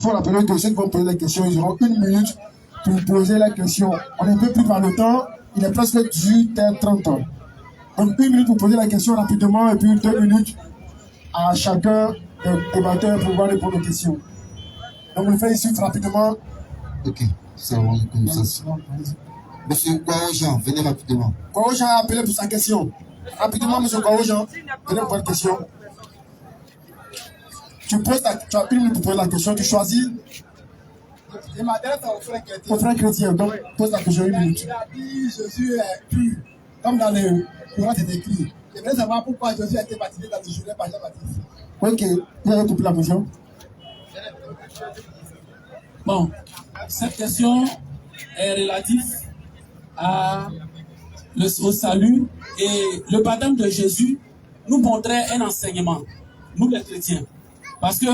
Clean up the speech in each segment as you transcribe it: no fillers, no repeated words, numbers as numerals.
faut rappeler que ceux qui vont poser la question, ils auront 1 minute pour poser la question. On ne peut plus par le temps, il est presque 18h30. Donc 1 minute pour poser la question rapidement et puis 2 minutes à chacun des débatteurs pour pouvoir répondre aux questions. Donc on le fait ici rapidement. Ok, c'est bon, comme ça. Monsieur Kwaojan, venez rapidement. Kwaojan a appelé pour sa question. Rapidement, monsieur Kwaojan, venez pour votre question. Tu as 1 minute pour poser la question, tu choisis. Je m'adresse au frère chrétien, donc pose la question 1 minute. Il a dit Jésus est pur, comme dans le Coran c'est écrit. Je voudrais savoir pourquoi Jésus a été baptisé dans le journée par Jean-Baptiste. Ok, vous avez compris la question. Bon, cette question est relative au salut et le baptême de Jésus nous montrait un enseignement, nous les chrétiens. Parce que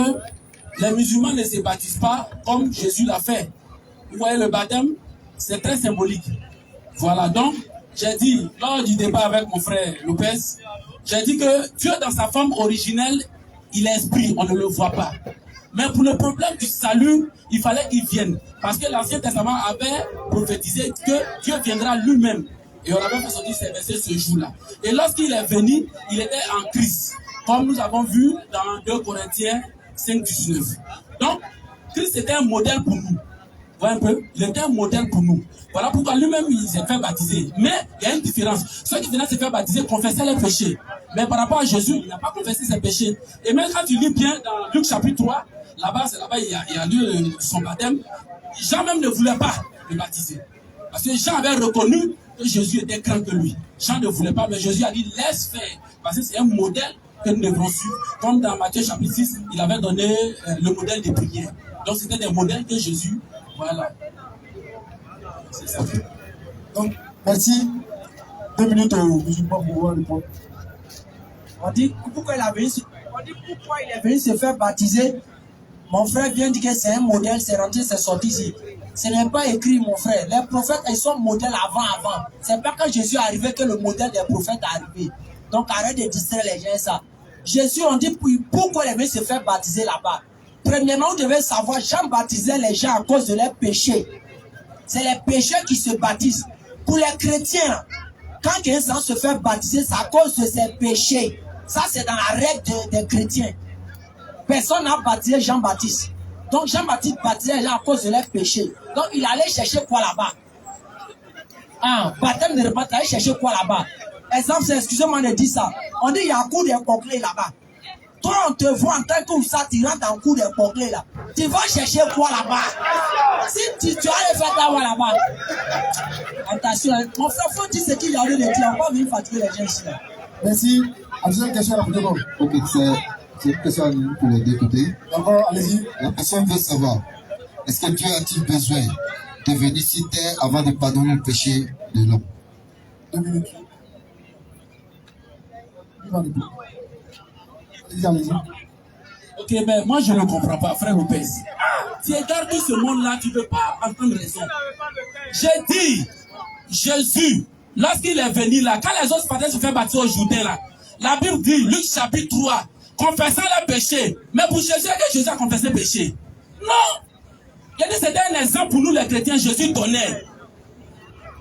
les musulmans ne se baptisent pas comme Jésus l'a fait. Vous voyez, le baptême, c'est très symbolique. Voilà, donc, j'ai dit, lors du débat avec mon frère Lopez, j'ai dit que Dieu, dans sa forme originelle, il est esprit, on ne le voit pas. Mais pour le problème du salut, il fallait qu'il vienne. Parce que l'Ancien Testament avait prophétisé que Dieu viendra lui-même. Et on avait fait sortir ces versets ce jour-là. Et lorsqu'il est venu, il était en Christ. Comme nous avons vu dans 2 Corinthiens 5, 19. Donc, Christ était un modèle pour nous. Vous voyez un peu? Il était un modèle pour nous. Voilà pourquoi lui-même, il s'est fait baptiser. Mais il y a une différence. Ceux qui venaient se faire baptiser confessaient les péchés. Mais par rapport à Jésus, il n'a pas confessé ses péchés. Et même quand tu lis bien dans Luc chapitre 3, là-bas, il y a lieu son baptême. Jean même ne voulait pas le baptiser. Parce que Jean avait reconnu que Jésus était grand que lui. Jean ne voulait pas, mais Jésus a dit laisse faire. Parce que c'est un modèle que nous devrons suivre. Comme dans Matthieu chapitre 6, il avait donné le modèle des prières. Donc c'était des modèles que Jésus, voilà. C'est ça. Donc, merci. 2 minutes aux musulmans pour pouvoir répondre. On dit pourquoi il est venu se faire baptiser. Mon frère vient dire que c'est un modèle, c'est rentré, c'est sorti ici. Ce n'est pas écrit, mon frère. Les prophètes, ils sont modèles avant. C'est pas quand Jésus est arrivé que le modèle des prophètes est arrivé. Donc arrête de distraire les gens ça. Jésus, on dit pourquoi il est venu se faire baptiser là-bas. Premièrement, vous devez savoir, Jean baptisait les gens à cause de leurs péchés. C'est les pécheurs qui se baptisent. Pour les chrétiens, quand quelqu'un se fait baptiser, c'est à cause de ses péchés. Ça, c'est dans la règle des chrétiens. Personne n'a baptisé Jean-Baptiste. Donc Jean-Baptiste baptisait les gens à cause de leurs péchés. Donc il allait chercher quoi là-bas? Baptême de repas, il allait chercher quoi là-bas? Exemple, excusez-moi de dire ça. On dit il y a un coup de conclé là-bas. Toi, on te voit en tant que ça, tu rentres dans le coup de conclé là. Tu vas chercher quoi là-bas? Si tu vas le faire d'avoir là-bas. Attention, mon frère, faut dire ce qu'il a envie de dire. On va venir fatiguer les gens ici. Merci. À deuxième question rapidement. Ok, c'est une question pour les deux côtés. D'accord, allez-y. La personne veut savoir, est-ce que Dieu a-t-il besoin de venir sur terre avant de pardonner le péché de l'homme? 2 minutes. Allez-y. Ok, mais moi je ne comprends pas, frère Lopez. Tu regardes tout ce monde-là, tu ne veux pas entendre raison. J'ai dit, Jésus, lorsqu'il est venu là, quand les autres partaient se faire baptiser au Jourdain là, la Bible dit, Luc chapitre 3, confessant les péchés. Mais pour Jésus, est-ce que Jésus a confessé les péchés? Non! Il dit, c'était un exemple pour nous les chrétiens, Jésus donnait.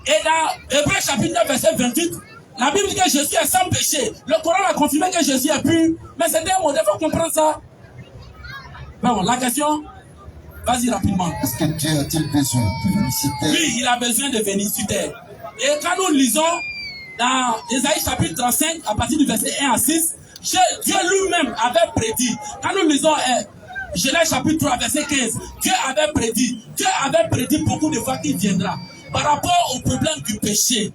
Et dans Hébreux chapitre 9, verset 28, la Bible dit que Jésus est sans péché. Le Coran a confirmé que Jésus est pur. Mais c'était un modèle, il faut comprendre ça. Bon, la question, vas-y rapidement. Est-ce que Dieu a-t-il besoin de venir sur terre? Oui, il a besoin de venir sur terre. Et quand nous lisons dans Ésaïe chapitre 35, à partir du verset 1 à 6, Dieu lui-même avait prédit. Quand nous lisons Genèse chapitre 3, verset 15, Dieu avait prédit beaucoup de fois qu'il viendra. Par rapport au problème du péché.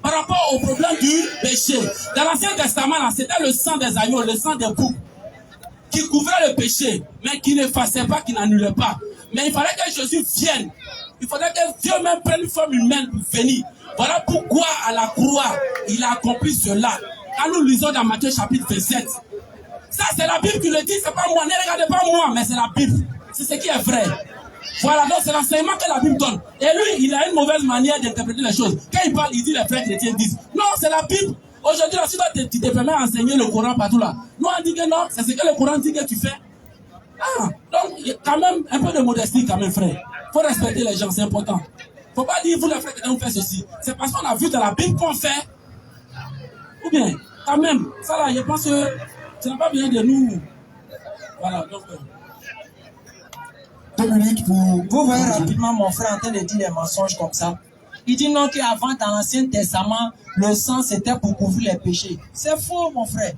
Par rapport au problème du péché. Dans l'Ancien Testament, c'était le sang des agneaux, le sang des boucs, qui couvrait le péché, mais qui n'effaçait pas, qui n'annulait pas. Mais il fallait que Jésus vienne. Il fallait que Dieu même prenne une forme humaine pour venir. Voilà pourquoi à la croix, il a accompli cela. Quand nous lisons dans Matthieu chapitre 27, ça c'est la Bible qui le dit, c'est pas moi. Ne regardez pas moi, mais c'est la Bible. C'est ce qui est vrai. Voilà, donc c'est l'enseignement que la Bible donne. Et lui, il a une mauvaise manière d'interpréter les choses. Quand il parle, il dit les frères chrétiens disent. Non, c'est la Bible. Aujourd'hui, là, si toi, tu te permets d'enseigner le Coran partout là. Nous, on dit que non, c'est ce que le Coran dit que tu fais. Ah, donc, quand même, un peu de modestie, quand même, frère. Faut respecter les gens, c'est important. Faut pas dire, vous les frères, que vous faites ceci. C'est parce qu'on a vu dans la Bible qu'on fait. Ou bien, quand même, ça là, je pense que ça n'a pas besoin de nous. Voilà, donc. 2 minutes pour... Vous voyez rapidement mon frère en train de dire des mensonges comme ça. Il dit non qu'avant, dans l'Ancien Testament, le sang c'était pour couvrir les péchés. C'est faux, mon frère.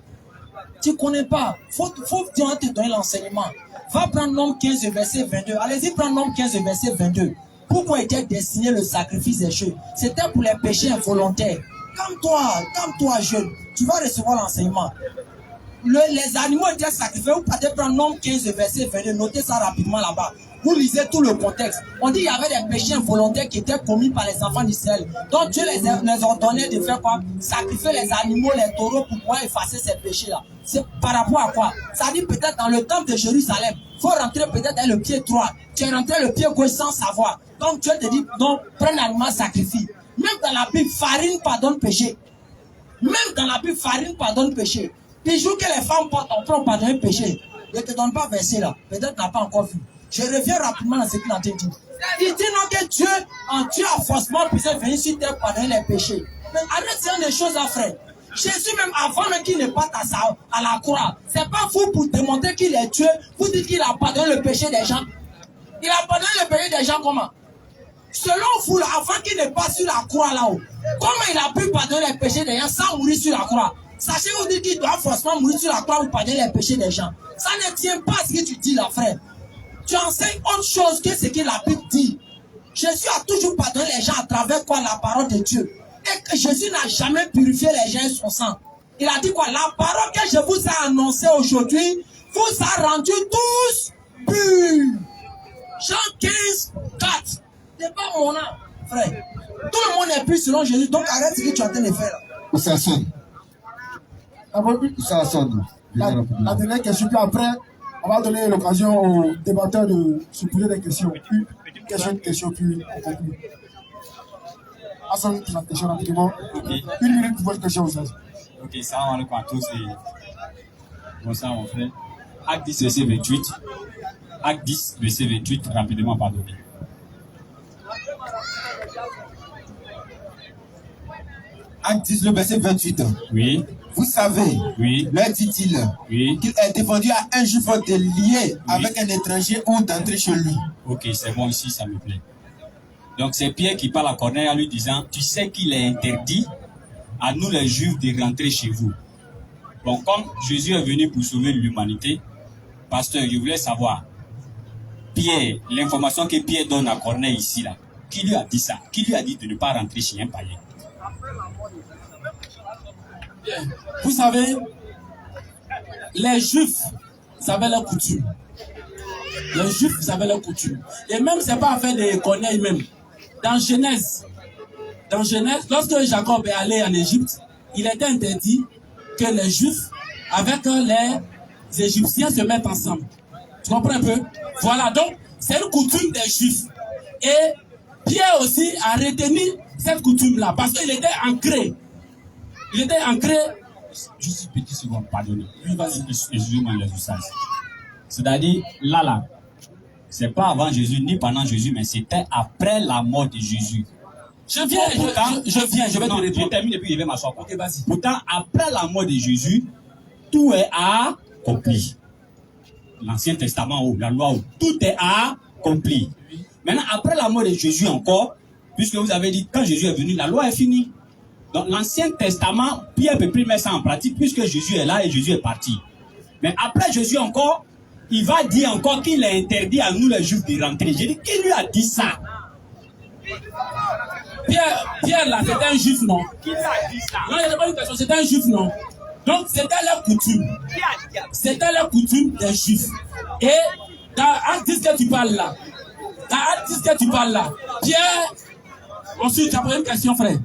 Tu ne connais pas. Faut te donner l'enseignement. Va prendre Nombre 15, verset 22. Allez-y, prendre Nombre 15, verset 22. Pourquoi était destiné le sacrifice des cheveux? C'était pour les péchés involontaires. Calme-toi, jeune. Tu vas recevoir l'enseignement. Les animaux étaient sacrifiés. Vous pouvez prendre Nombre 15, verset 22. Notez ça rapidement là-bas. Vous lisez tout le contexte. On dit qu'il y avait des péchés involontaires qui étaient commis par les enfants d'Israël. Donc Dieu les ordonnait de faire quoi? Sacrifier les animaux, les taureaux pour pouvoir effacer ces péchés-là. C'est par rapport à quoi? Ça dit peut-être dans le temple de Jérusalem. Il faut rentrer peut-être avec le pied droit. Tu es rentré le pied gauche sans savoir. Donc Dieu te dit, non, prends l'animal, sacrifie. Même dans la Bible, farine pardonne péché. Même dans la Bible, farine pardonne péché. Bijoux que les femmes portent, on peut pardonner péché. Je ne te donne pas verset là. Peut-être tu n'as pas encore vu. Je reviens rapidement à ce qu'il a dit. Il dit non que Dieu a forcément pu venir sur terre pardonner les péchés. Mais arrête, c'est des choses à faire. Jésus même avant même qu'il ne parte à la croix, c'est pas vous pour démontrer qu'il est Dieu, vous dites qu'il a pardonné le péché des gens. Il a pardonné le péché des gens comment? Selon vous, avant qu'il ne passe sur la croix là-haut, comment il a pu pardonner les péchés des gens sans mourir sur la croix? Sachez-vous dire qu'il doit forcément mourir sur la croix pour pardonner les péchés des gens. Ça ne tient pas à ce que tu dis là, frère. Tu enseignes autre chose que ce que la Bible dit. Jésus a toujours pardonné les gens à travers quoi? La parole de Dieu. Et que Jésus n'a jamais purifié les gens et son sang. Il a dit quoi? La parole que je vous ai annoncée aujourd'hui vous a rendu tous purs. Jean 15, 4. C'est pas mon âme, frère. Tout le monde est pur selon Jésus. Donc arrête ce que tu es en train de faire là. Où ça sonne? Ça sonne. La dernière question, puis après, on va donner l'occasion aux débatteurs de se poser des questions. Une question, puis on conclut. Hassan, la question rapidement. Okay. 1 minute pour votre question, Oussaz. Ok, salam alaikum à tous et bonsoir mon frère. Acte 10, verset 28. Acte 10, verset 28, rapidement pardonné. Acte 10, le verset 28. Oui. Vous savez, Oui. leur dit-il, Oui. qu'il est défendu à un juif de lier avec un étranger ou d'entrer chez lui. Ok, c'est bon ici, ça me plaît. Donc c'est Pierre qui parle à Corneille en lui disant, tu sais qu'il est interdit à nous les Juifs de rentrer chez vous. Bon, comme Jésus est venu pour sauver l'humanité, pasteur, je voulais savoir, Pierre, l'information que Pierre donne à Corneille ici, là, qui lui a dit ça? Qui lui a dit de ne pas rentrer chez un païen? Vous savez, les Juifs savaient leurs coutumes. Les Juifs savaient leurs coutumes. Et même, c'est pas affaire de Corneille même. Dans Genèse, lorsque Jacob est allé en Égypte, il était interdit que les Juifs, avec les Égyptiens, se mettent ensemble. Tu comprends un peu? Voilà, donc, c'est une coutume des Juifs. Et Pierre aussi a retenu cette coutume-là, parce qu'il était ancré. Il était ancré. Juste une petite seconde, pardonnez. Oui, vas-y, excusez-moi les usages. C'est-à-dire, là, c'est pas avant Jésus ni pendant Jésus, mais c'était après la mort de Jésus. Je viens, je vais te répondre. Je termine et puis je vais m'asseoir. Ok, vas-y. Pourtant, après la mort de Jésus, tout est accompli. L'Ancien Testament, la loi, tout est accompli. Maintenant, après la mort de Jésus encore, puisque vous avez dit, quand Jésus est venu, la loi est finie. Donc, l'Ancien Testament, Pierre peut plus mettre ça en pratique, puisque Jésus est là et Jésus est parti. Mais après Jésus encore, il va dire encore qu'il est interdit à nous les Juifs de rentrer. J'ai dit, qui lui a dit ça? Pierre là, c'était un juif, non? Qui a dit ça? Non, il n'y a pas une question, c'était un juif, non? Donc, c'était leur coutume. C'était leur coutume des juifs. Et dans Acte 10 que tu parles là, Pierre, ensuite, tu as posé une question, frère.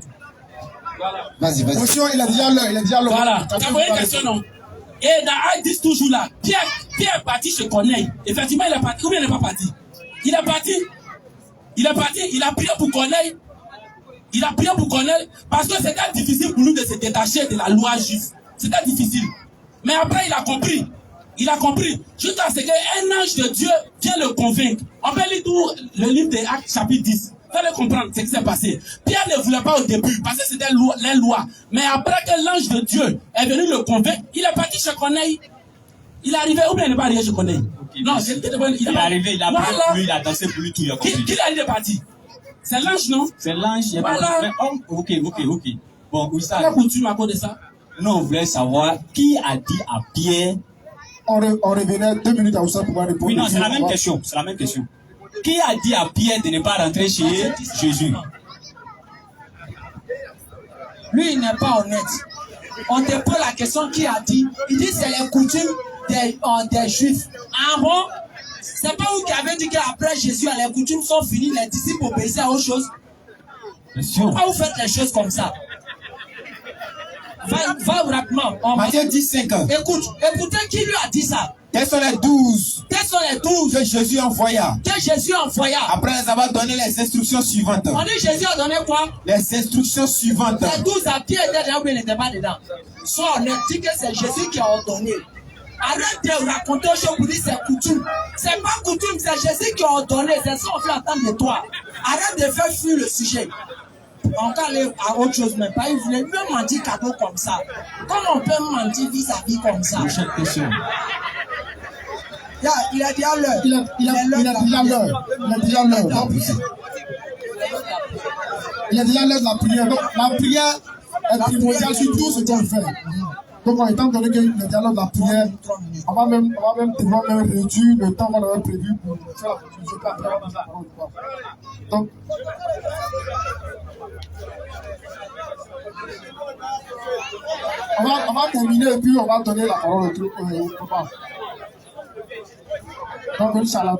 Voilà. Vas-y. Monsieur, il a déjà l'heure. Voilà, tu as posé une question, non? Et dans Acte 10 toujours là, Pierre est parti chez Corneille. Effectivement, il est parti, ou bien il n'est pas parti? Il est parti, il a prié pour Corneille. Parce que c'était difficile pour lui de se détacher de la loi juive. C'était difficile. Mais après, il a compris. Il a compris. Jusqu'à ce qu'un ange de Dieu vienne le convaincre. On peut lire tout le livre des Actes chapitre 10. Vous allez comprendre ce qui s'est passé. Pierre ne voulait pas au début parce que c'était les lois. Mais après que l'ange de Dieu est venu le convaincre, il est parti chez Corneille. Il est arrivé ou bien il n'est pas arrivé chez Corneille? Okay, non, il est arrivé, il a pris pour lui, il a dansé pour lui, tout, il a compris. Qui est parti? C'est l'ange, non? C'est l'ange. Voilà. Mais, ok. Bon, où ça? La coutume à cause de ça? Non, on voulait savoir qui a dit à Pierre. On revenait 2 minutes à Oussa pour pouvoir répondre. Oui, non, c'est la même question. Qui a dit à Pierre de ne pas rentrer chez Jésus? Lui, il n'est pas honnête. On te pose la question qui a dit. Il dit c'est les coutumes des Juifs. Ah bon? C'est pas vous qui avez dit qu'après Jésus, les coutumes sont finies, les disciples obéissaient à autre chose? Pourquoi vous faites les choses comme ça? Va rapidement. Matthieu 10:5. Écoutez qui lui a dit ça. Quels sont les 12 que Jésus envoya après les avoir donné les instructions suivantes? On dit Jésus a donné quoi? Les instructions suivantes. Les 12 à qui étaient dedans ou bien n'étaient pas dedans? Soit on a dit que c'est Jésus qui a ordonné. Arrête de raconter aux choses pour dire c'est coutume. C'est pas coutume, c'est Jésus qui a ordonné. C'est ça qu'on fait attendre de toi. Arrête de faire fuir le sujet. On peut aller à autre chose, mais pas il voulait mieux mentir cadeau comme ça. Comment on peut mentir vis-à-vis comme ça? Prochaine question. Il a déjà l'heure. Il a déjà l'heure. Il a déjà l'heure de la prière. Donc la prière est primordiale sur tout ce qu'on fait. Donc étant donné qu'il y a déjà l'heure de la prière, on va même réduire le temps qu'on avait prévu pour faire la conclusion. Donc on va terminer et puis on va donner la parole au papa. Donc, Inch'Allah,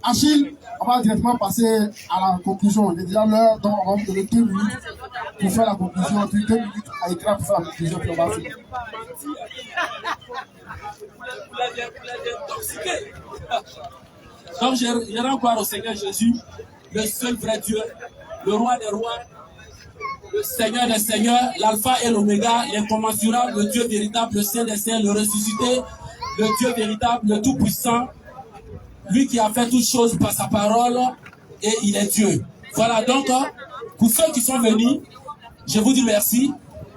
Achille, on va directement passer à la conclusion. Il est déjà l'heure, donc on va vous donner 2 minutes pour faire la conclusion, puis 2 minutes à écrire pour faire la conclusion, puis on va finir. Donc, je rends gloire au Seigneur Jésus, le seul vrai Dieu, le roi des rois, le Seigneur des seigneurs, l'alpha et l'oméga, l'incommensurable, le Dieu véritable, le Saint des saints, le ressuscité, le Dieu véritable, le tout-puissant, lui qui a fait toutes choses par sa parole, et il est Dieu. Voilà, donc, pour ceux qui sont venus, je vous dis merci.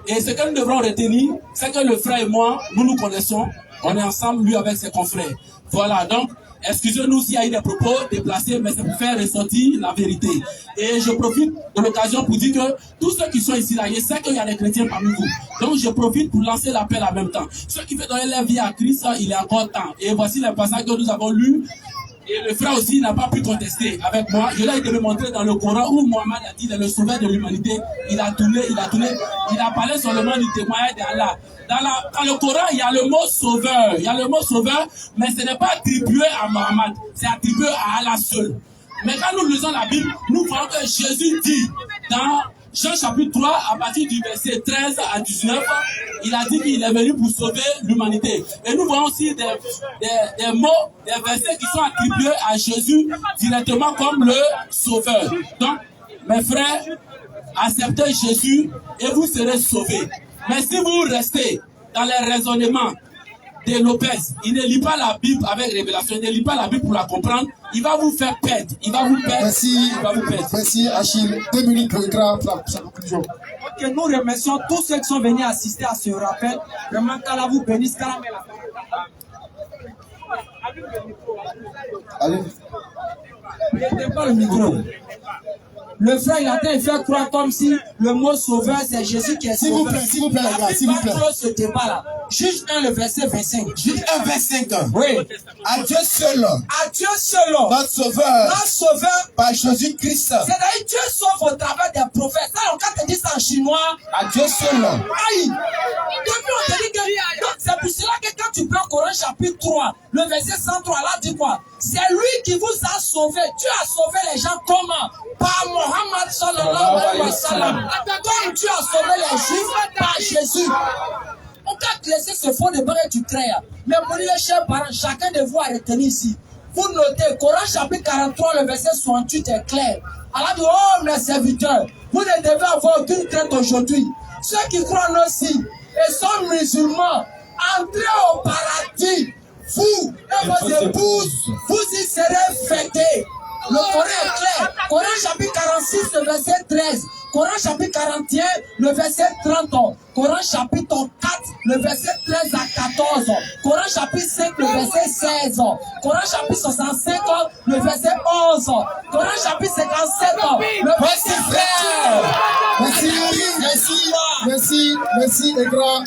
Et ce que nous devrons retenir, c'est que le frère et moi, nous nous connaissons, on est ensemble, lui avec ses confrères. Voilà, donc, excusez-nous s'il y a eu des propos déplacés, mais c'est pour faire ressortir la vérité. Et je profite de l'occasion pour dire que tous ceux qui sont ici, là, je sais qu'il y a des chrétiens parmi vous. Donc je profite pour lancer l'appel en même temps. Ceux qui veulent donner leur vie à Christ, il est encore temps. Et voici les passages que nous avons lus. Et le frère aussi n'a pas pu contester avec moi. Je l'ai été montré dans le Coran où Mohammed a dit qu'il est le sauveur de l'humanité. Il a tourné. Il a parlé seulement du témoignage d'Allah. Dans le Coran, il y a le mot sauveur. Mais ce n'est pas attribué à Mohammed. C'est attribué à Allah seul. Mais quand nous lisons la Bible, nous voyons que Jésus dit dans Jean chapitre 3, à partir du verset 13 à 19, il a dit qu'il est venu pour sauver l'humanité. Et nous voyons aussi des mots, des versets qui sont attribués à Jésus directement comme le sauveur. Donc, mes frères, acceptez Jésus et vous serez sauvés. Mais si vous restez dans les raisonnements de Lopez, il ne lit pas la Bible avec révélation, il ne lit pas la Bible pour la comprendre, il va vous faire perdre. Merci Achille. 2 minutes pour écrire sa conclusion. Ok, nous remercions tous ceux qui sont venus assister à ce rappel. Vraiment, qu'Allah vous bénisse, qu'Allah met la Allez. Mettez pas le micro. Le frère, il a été fait croire comme si le mot sauveur, c'est Jésus qui est sauveur. S'il vous plaît, les gars, s'il vous plaît. Ce débat-là. Juge 1, le verset 25. Juge 1, 25. Oui. À Dieu seul. Notre sauveur. Par Jésus-Christ. C'est-à-dire Dieu sauve au travers des prophètes. Ça, on quand te dit ça en chinois. À Dieu seul. Aïe. Depuis, on te dit que c'est pour cela que quand tu prends Coran chapitre 3, le verset 103, là, dis quoi? C'est lui qui vous a sauvé. Dieu a sauvé les gens comment? Par Mohammed sallallahu alayhi wa sallam. Comme Dieu a sauvé les Juifs par Jésus. On peut laisser ce faux débat et tu crées. Mais pour les chers parents, chacun de vous a retenu ici. Vous notez, Coran chapitre 43, le verset 68 est clair. Allah dit, oh mes serviteurs, vous ne devez avoir aucune crainte aujourd'hui. Ceux qui croient en aussi et sont musulmans, entrez au paradis. vous et vos épouses, vous y serez fêtés. Le Coran est clair. Coran chapitre 46, le verset 13. Coran chapitre 41, le verset 30. Coran chapitre 4, le verset 13 à 14. Coran chapitre 5, le verset 16. Coran chapitre 65, le verset 11. Coran chapitre 57, le verset frère. Merci, les grands.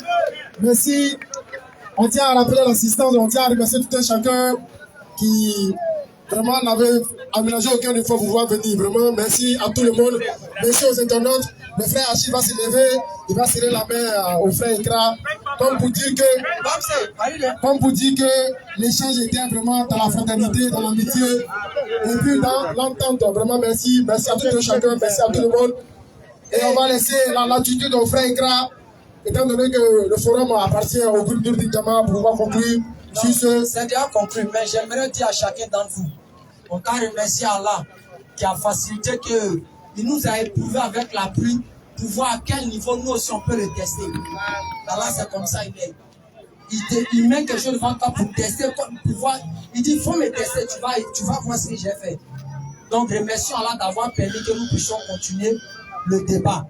Merci. On tient à rappeler l'assistance, on tient à remercier tout un chacun qui vraiment n'avait aménagé aucun effort pour pouvoir venir. Vraiment, merci à tout le monde. Merci aux internautes. Le frère Achille va se lever, il va serrer la main au frère Ekra. Comme pour dire que l'échange était vraiment dans la fraternité, dans l'amitié, et puis dans l'entente. Vraiment, merci. Merci à tout un chacun, merci à tout le monde. Et on va laisser la latitude au frère Ekra, étant donné que le forum appartient au groupe Nour Djama pour pouvoir conclure sur ce. C'est déjà conclu, mais j'aimerais dire à chacun d'entre vous, on t'a remercié Allah qui a facilité que il nous a éprouvé avec la pluie pour voir à quel niveau nous aussi on peut le tester. Allah c'est comme ça il est. Il met quelque chose devant toi pour tester, pour voir. Il dit il faut me tester, tu vas voir ce que j'ai fait. Donc remercions Allah d'avoir permis que nous puissions continuer le débat.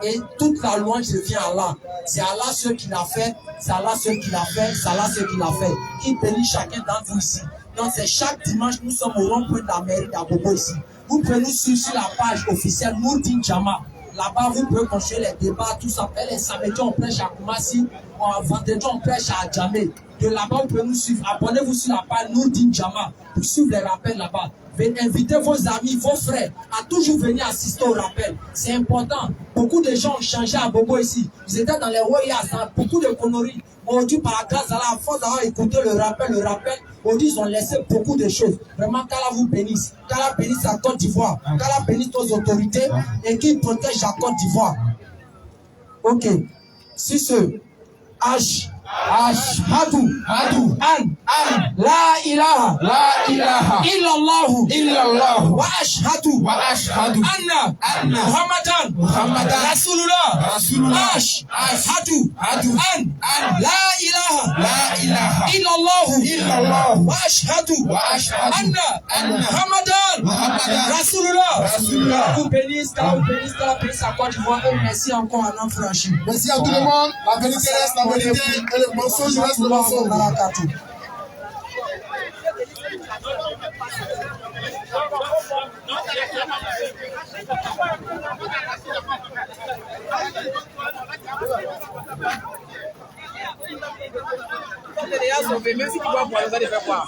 Et toute la louange revient à Allah. C'est Allah ce qui l'a fait, c'est Allah ce qui l'a fait, c'est Allah ce qui l'a fait. Qui bénit chacun d'entre vous ici. Donc c'est chaque dimanche, nous sommes au rond-point de la mairie d'Abobo ici. Vous pouvez nous suivre sur la page officielle Nour Djama. Là-bas, vous pouvez continuer les débats, tout ça. Les samedis, on prêche à Koumassi. Vendredi, on prêche à Djamé. De là-bas, vous pouvez nous suivre. Abonnez-vous sur la page Nour Djama pour suivre les rappels là-bas. Invitez vos amis, vos frères à toujours venir assister au rappel. C'est important. Beaucoup de gens ont changé à Bobo ici. Ils étaient dans les royas, beaucoup de conneries. Aujourd'hui, par la grâce à la force d'avoir écouté le rappel, aujourd'hui, ils ont laissé beaucoup de choses. Vraiment, qu'Allah vous bénisse. Qu'Allah bénisse la Côte d'Ivoire. Qu'Allah bénisse nos autorités et qu'il protège la Côte d'Ivoire. Ok. Si ce Ashhadu an la ilaha illallah wa ashhadu anna Muhammadan Rasulullah ashhadu an la ilaha illallah wa ashhadu anna Muhammadan Rasulullah. Vous bénisse, la Côte d'Ivoire. Merci encore à notre frère. Merci à tout le monde. La vérité reste la vérité. Et le mensonge reste le mensonge. Même si tu vas voir, vous allez faire quoi?